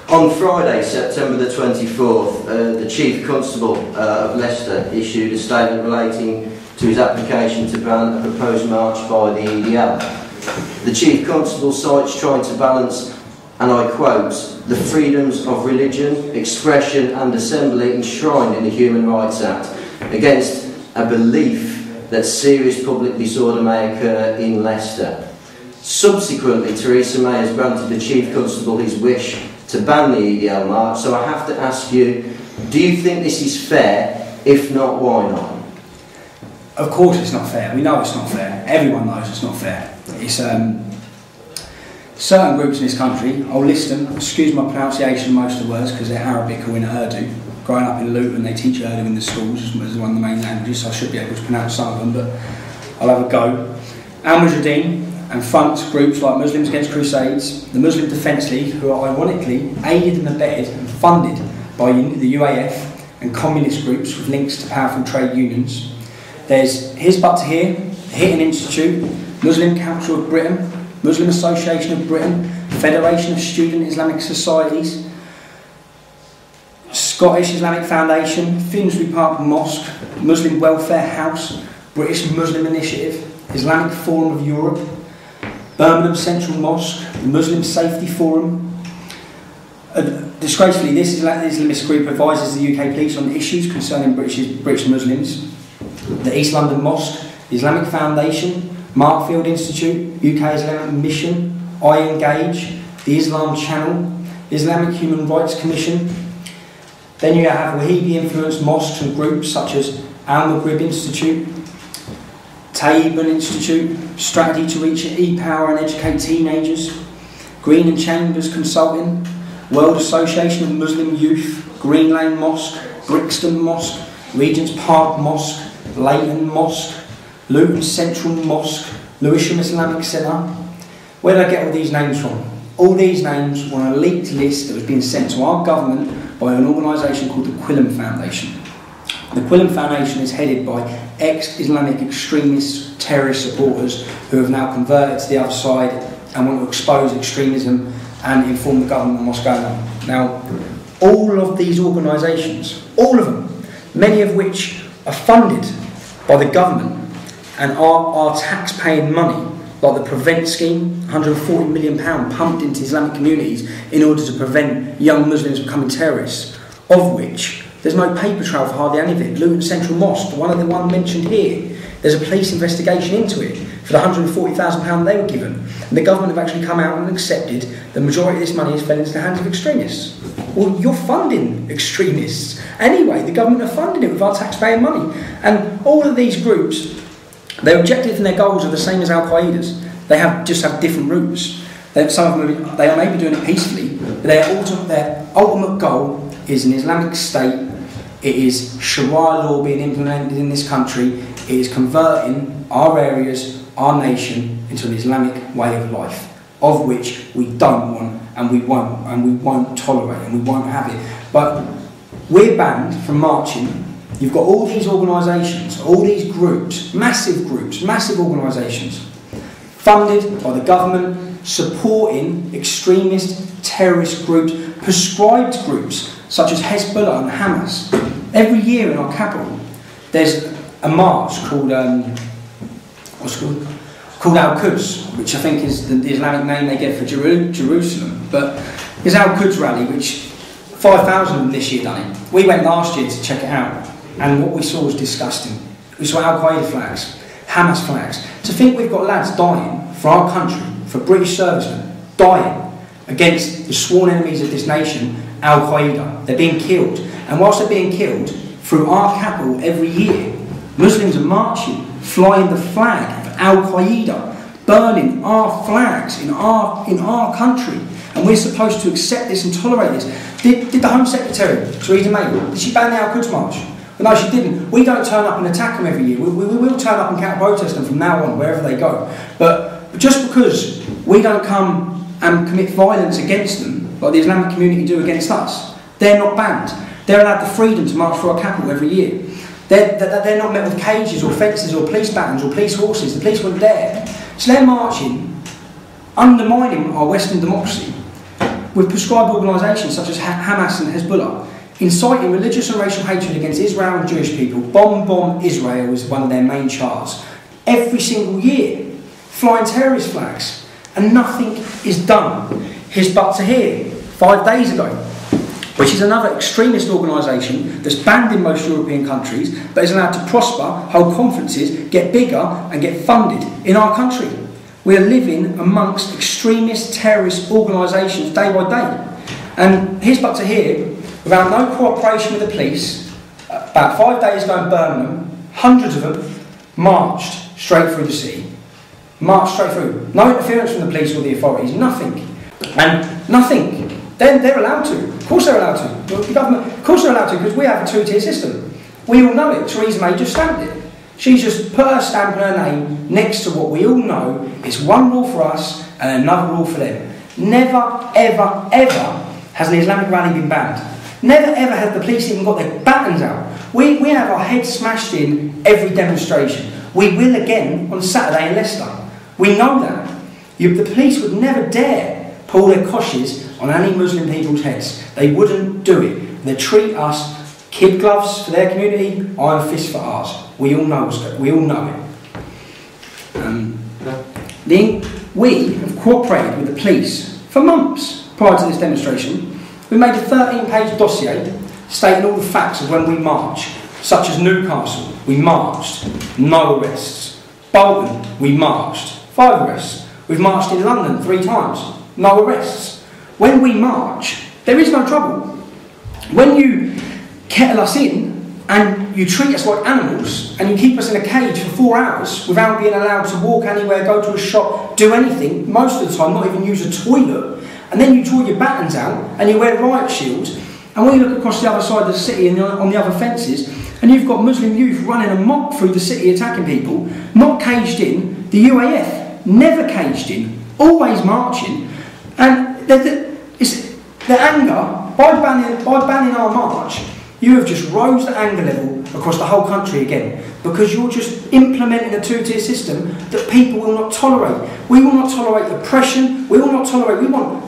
On Friday, September the 24th, the Chief Constable of Leicester issued a statement relating to his application to ban a proposed march by the EDL. The Chief Constable cites trying to balance, and I quote, the freedoms of religion, expression and assembly enshrined in the Human Rights Act against a belief that serious public disorder may occur in Leicester. Subsequently, Theresa May has granted the Chief Constable his wish to ban the EDL march, so I have to ask you, do you think this is fair? If not, why not? Of course it's not fair. We know it's not fair. Everyone knows it's not fair. It's certain groups in this country, I'll list them, excuse my pronunciation of most of the words because they're Arabic or in Urdu. Growing up in Luton, they teach Urdu in the schools as one of the main languages, so I should be able to pronounce some of them, but I'll have a go. Al-Mujahideen and front groups like Muslims Against Crusades, the Muslim Defence League, who are ironically aided and abetted and funded by the UAF and communist groups with links to powerful trade unions. There's Hizb ut-Tahrir, the Hitton Institute, Muslim Council of Britain, Muslim Association of Britain, Federation of Student Islamic Societies, Scottish Islamic Foundation, Finsbury Park Mosque, Muslim Welfare House, British Muslim Initiative, Islamic Forum of Europe, Birmingham Central Mosque, the Muslim Safety Forum. Disgracefully, this Islamist group advises the UK police on issues concerning British Muslims. The East London Mosque, the Islamic Foundation, Markfield Institute, UK Islamic Mission, I Engage, the Islam Channel, the Islamic Human Rights Commission. Then you have Wahhabi-influenced mosques and groups such as Al-Maghrib Institute, Taliban Institute, Strategy to Reach E-Power and Educate Teenagers, Green and Chambers Consulting, World Association of Muslim Youth, Green Lane Mosque, Brixton Mosque, Regent's Park Mosque, Leighton Mosque, Luton Central Mosque, Lewisham Islamic Centre. Where did I get all these names from? All these names were on a leaked list that was being sent to our government by an organisation called the Quillam Foundation. The Quillam Foundation is headed by ex-Islamic extremist terrorist supporters who have now converted to the other side and want to expose extremism and inform the government on what's going on. Now, all of these organisations, all of them, many of which are funded by the government and are tax-paying money, like the Prevent scheme, £140 million pumped into Islamic communities in order to prevent young Muslims becoming terrorists, of which there's no paper trail for hardly any of it. Luton Central Mosque, one of the one mentioned here, there's a police investigation into it for the £140,000 they were given. And the government have actually come out and accepted the majority of this money has fell into the hands of extremists. Well, you're funding extremists. Anyway, the government are funding it with our taxpayer money. And all of these groups, their objectives and their goals are the same as Al-Qaeda's. They just have different routes. Some of them, they are maybe doing it peacefully, but their ultimate goal is an Islamic state. It is Sharia law being implemented in this country. It is converting our areas, our nation, into an Islamic way of life, of which we don't want, and we won't tolerate, and we won't have it. But we're banned from marching. You've got all these organisations, all these groups, massive organisations, funded by the government, supporting extremist, terrorist groups, prescribed groups such as Hezbollah and Hamas. Every year in our capital, there's a march called Al-Quds, which I think is the Islamic name they get for Jerusalem. But it's Al-Quds rally, which 5,000 of them this year done it. We went last year to check it out, and what we saw was disgusting. We saw Al-Qaeda flags, Hamas flags. To think we've got lads dying for our country, for British servicemen, dying against the sworn enemies of this nation, Al-Qaeda. They're being killed. And whilst they're being killed, through our capital every year, Muslims are marching, flying the flag of Al-Qaeda, burning our flags in our country. And we're supposed to accept this and tolerate this. Did the Home Secretary, Theresa May, did she ban the Al-Quds March? Well, no, she didn't. We don't turn up and attack them every year. We will turn up and counter-protest them from now on, wherever they go. But just because we don't come and commit violence against them, like the Islamic community do against us, they're not banned. They're allowed the freedom to march through our capital every year. They're not met with cages or fences or police batons or police horses. The police wouldn't dare. So they're marching, undermining our Western democracy. with prescribed organisations such as Hamas and Hezbollah, inciting religious and racial hatred against Israel and Jewish people. Bomb Israel is one of their main charts. Every single year, flying terrorist flags, and nothing is done. Hizb ut-Tahrir, 5 days ago, which is another extremist organisation that's banned in most European countries, but is allowed to prosper, hold conferences, get bigger and get funded in our country. We are living amongst extremist terrorist organisations day by day. And Hizb ut-Tahrir, without no cooperation with the police, about 5 days ago in Birmingham, hundreds of them marched straight through the city. Marched straight through. No interference from the police or the authorities, nothing. And nothing. They're allowed to. Of course they're allowed to. The government, of course they're allowed to, because we have a two-tier system. We all know it. Theresa May just stamped it. She's just put her stamp and her name next to what we all know is one rule for us and another rule for them. Never, ever, ever has an Islamic rally been banned. Never, ever has the police even got their batons out. We have our heads smashed in every demonstration. We will again on Saturday in Leicester. We know that. The police would never dare pull their koshes on any Muslim people's heads. They wouldn't do it. They treat us kid gloves for their community, iron fist for ours. We all know it. We have cooperated with the police for months prior to this demonstration. We made a 13-page dossier stating all the facts of when we marched, such as Newcastle, we marched, no arrests. Bolton, we marched, 5 arrests. We've marched in London 3 times, no arrests. When we march, there is no trouble. When you kettle us in and you treat us like animals and you keep us in a cage for 4 hours without being allowed to walk anywhere, go to a shop, do anything, most of the time not even use a toilet, and then you draw your batons out and you wear riot shields, and when you look across the other side of the city and on the other fences, and you've got Muslim youth running amok through the city attacking people, not caged in, the UAF never caged in, always marching, and the anger, by banning our march, you have just rose the anger level across the whole country again, because you're just implementing a two-tier system that people will not tolerate. We will not tolerate oppression, we want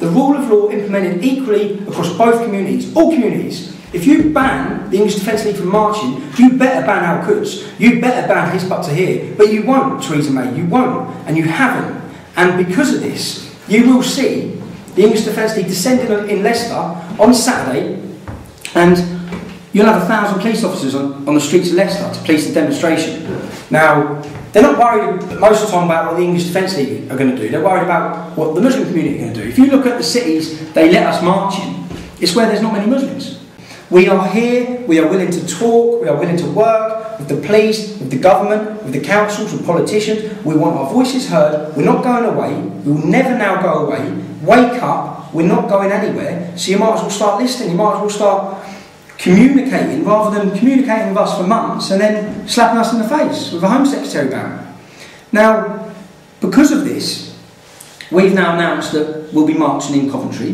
the rule of law implemented equally across both communities, all communities. If you ban the English Defence League from marching, you better ban Al Quds, you better ban Hizb ut-Tahrir, but you won't, Theresa May, you won't, and you haven't. And because of this, you will see the English Defence League descending in Leicester on Saturday, and you'll have 1,000 police officers on the streets of Leicester to police the demonstration. Now, they're not worried most of the time about what the English Defence League are going to do, they're worried about what the Muslim community are going to do. If you look at the cities they let us march in, it's where there's not many Muslims. We are here, we are willing to talk, we are willing to work with the police, with the government, with the councils, with politicians. We want our voices heard, we're not going away, we will never now go away. Wake up, we're not going anywhere, so you might as well start listening, you might as well start communicating, rather than communicating with us for months and then slapping us in the face with a Home Secretary ban. Now, because of this, we've now announced that we'll be marching in Coventry,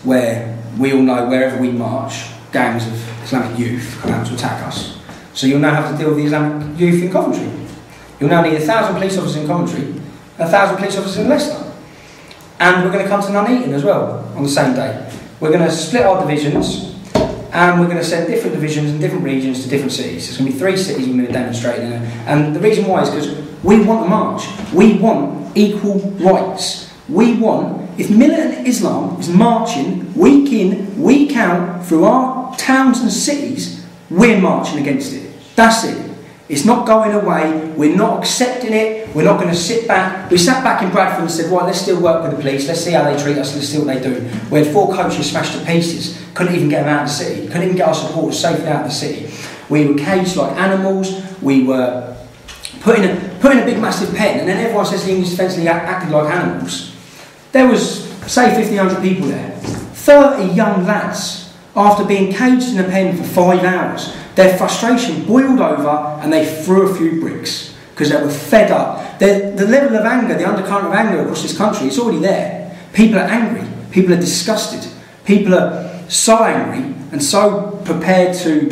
where we all know wherever we march, gangs of Islamic youth come out to attack us. So you'll now have to deal with the Islamic youth in Coventry. You'll now need 1,000 police officers in Coventry, 1,000 police officers in Leicester. And we're going to come to Nuneaton as well on the same day. We're going to split our divisions, and we're going to send different divisions and different regions to different cities. There's going to be 3 cities we're going to demonstrate in. And the reason why is because we want a march. We want equal rights. We want, if militant Islam is marching week in, week out through our towns and cities, we're marching against it. That's it. It's not going away, we're not accepting it, we're not going to sit back. We sat back in Bradford and said, right, let's still work with the police, let's see how they treat us, let's see what they do. We had 4 coaches smashed to pieces, couldn't even get them out of the city, couldn't even get our supporters safely out of the city. We were caged like animals, we were put in a big massive pen, and then everyone says the English Defence League acted like animals. There was, say, 1,500 people there. 30 young lads, after being caged in a pen for 5 hours, their frustration boiled over and they threw a few bricks because they were fed up. The level of anger, the undercurrent of anger across this country, it's already there. People are angry, people are disgusted, people are so angry and so prepared to,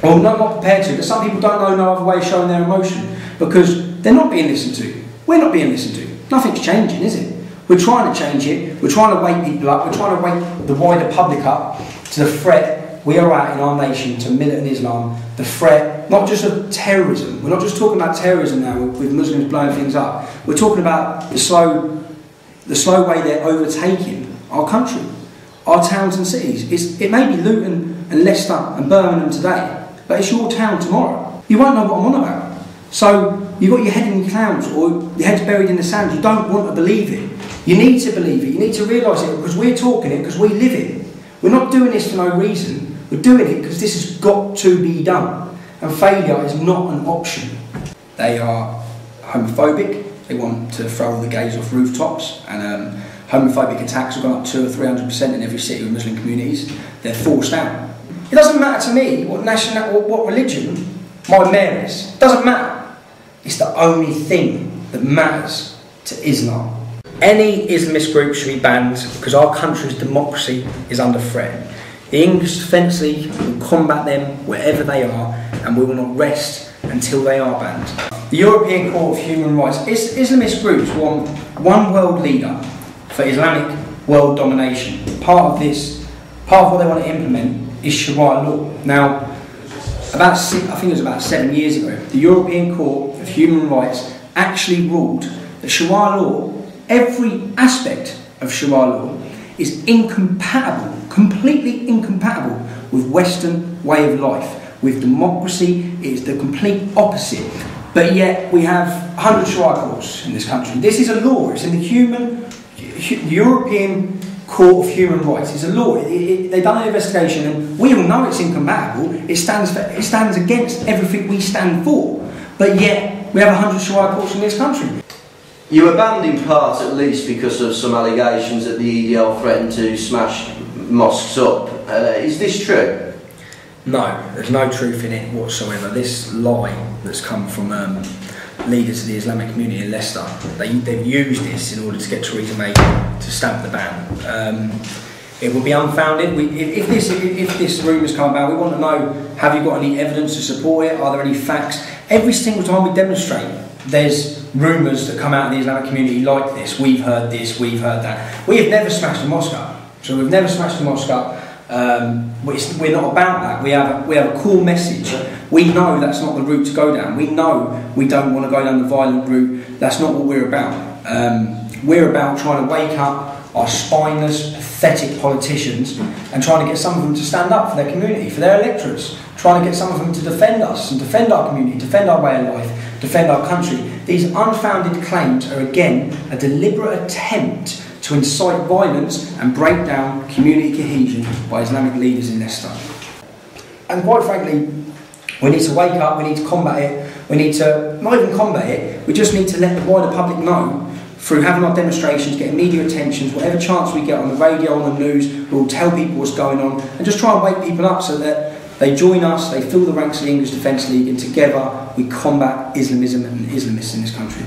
or not prepared to, but some people don't know no other way of showing their emotion because they're not being listened to. We're not being listened to. Nothing's changing, is it? We're trying to change it. We're trying to wake people up. We're trying to wake the wider public up to the threat we are at in our nation to militant Islam. The threat, not just of terrorism. We're not just talking about terrorism now with Muslims blowing things up. We're talking about the slow way they're overtaking our country, our towns and cities. It may be Luton and Leicester and Birmingham today, but it's your town tomorrow. You won't know what I'm on about. So you've got your head in your clouds or your head's buried in the sand. You don't want to believe it. You need to believe it. You need to realise it because we're talking it, because we live it. We're not doing this for no reason. We're doing it because this has got to be done. And failure is not an option. They are homophobic. They want to throw all the gays off rooftops. And homophobic attacks have gone up 200 or 300% in every city with Muslim communities. They're forced out. It doesn't matter to me what religion my mayor is. It doesn't matter. It's the only thing that matters to Islam. Any Islamist group should be banned because our country's democracy is under threat. The English Defence League will combat them wherever they are, and we will not rest until they are banned. The European Court of Human Rights. Islamist groups want one world leader for Islamic world domination. Part of what they want to implement is Sharia law. Now, I think it was about 7 years ago, the European Court of Human Rights actually ruled that Sharia law, every aspect of Sharia law, is incompatible, completely incompatible with Western way of life, with democracy. It is the complete opposite. But yet we have 100 Sharia courts in this country. This is a law. It's in the European Court of Human Rights. It's a law. They've done an investigation, and we all know it's incompatible. It stands against everything we stand for. But yet we have 100 Sharia courts in this country. You were banned in part, at least, because of some allegations that the EDL threatened to smash mosques up. Is this true? No, there's no truth in it whatsoever. This lie that's come from leaders of the Islamic community in Leicester, they've used this in order to get Theresa May to stamp the ban. It will be unfounded. If this rumour's come about, we want to know, have you got any evidence to support it? Are there any facts? Every single time we demonstrate, there's rumours that come out of the Islamic community like this. We've heard this, we've heard that. We have never smashed a mosque up. So we've never smashed a mosque up. We're not about that. We have a core message. We know that's not the route to go down. We know we don't want to go down the violent route. That's not what we're about. We're about trying to wake up our spineless, pathetic politicians and trying to get some of them to stand up for their community, for their electorates, trying to get some of them to defend us and defend our community, defend our way of life, defend our country. These unfounded claims are again a deliberate attempt to incite violence and break down community cohesion by Islamic leaders in Leicester. And quite frankly, we need to wake up, we need to combat it, we need to not even combat it, we just need to let the wider public know through having our demonstrations, getting media attentions, whatever chance we get on the radio, on the news, we'll tell people what's going on and just try and wake people up so that they join us, they fill the ranks of the English Defence League, and together we combat Islamism and Islamists in this country.